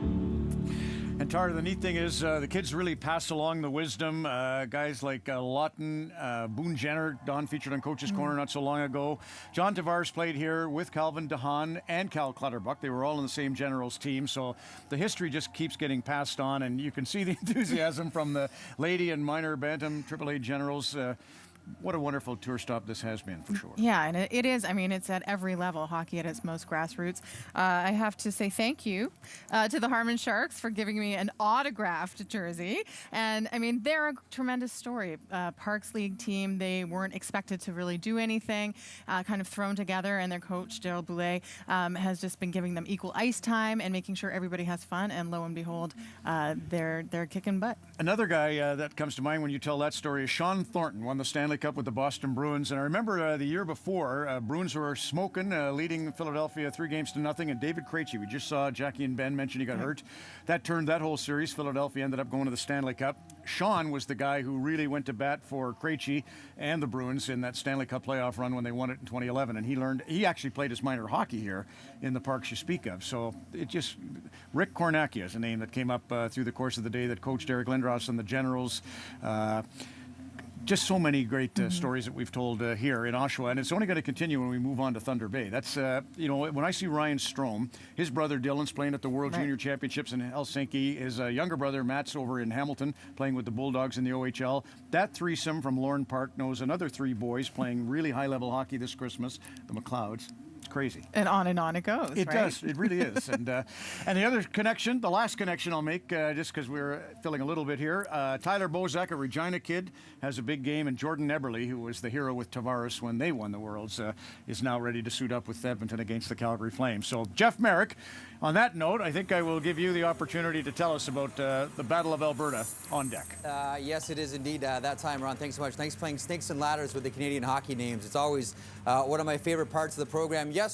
And Tara, the neat thing is the kids really pass along the wisdom. Guys like Lawton, Boone Jenner, Don featured on Coach's Corner not so long ago. John Tavares played here with Calvin DeHaan and Cal Clutterbuck. They were all in the same Generals team, so the history just keeps getting passed on, and you can see the enthusiasm from the lady and minor bantam AAA Generals. What a wonderful tour stop this has been, for sure. Yeah, and it is. I mean, it's at every level, hockey at its most grassroots. I have to say thank you to the Harmon Sharks for giving me an autographed jersey. And, I mean, they're a tremendous story. Parks League team, they weren't expected to really do anything, kind of thrown together, and their coach, Darryl Boulley, has just been giving them equal ice time and making sure everybody has fun, and lo and behold, they're kicking butt. Another guy that comes to mind when you tell that story is Sean Thornton, won the Stanley Cup with the Boston Bruins. And I remember the year before, Bruins were smoking, leading Philadelphia 3-0, and David Krejci, we just saw Jackie and Ben mention he got hurt. That turned that whole series. Philadelphia ended up going to the Stanley Cup. Sean was the guy who really went to bat for Krejci and the Bruins in that Stanley Cup playoff run when they won it in 2011. And he actually played his minor hockey here in the parks you speak of. So it just, Rick Kornacki is a name that came up through the course of the day that coached Eric Lindros and the Generals. Just so many great stories that we've told here in Oshawa, and it's only going to continue when we move on to Thunder Bay. That's, when I see Ryan Strome, his brother Dylan's playing at the World Junior Championships in Helsinki. His younger brother Matt's over in Hamilton playing with the Bulldogs in the OHL. That threesome from Lorne Park knows another 3 boys playing really high-level hockey this Christmas, the McLeods. Crazy. And on it goes. It does. It really is. And the other connection, the last connection I'll make, just because we're filling a little bit here, Tyler Bozak, a Regina kid, has a big game, and Jordan Eberle, who was the hero with Tavares when they won the Worlds, is now ready to suit up with Edmonton against the Calgary Flames. So, Jeff Merrick, on that note, I think I will give you the opportunity to tell us about the Battle of Alberta on deck. Yes, it is indeed that time, Ron. Thanks so much. Thanks playing Snakes and Ladders with the Canadian hockey names. It's always one of my favorite parts of the program. Yes.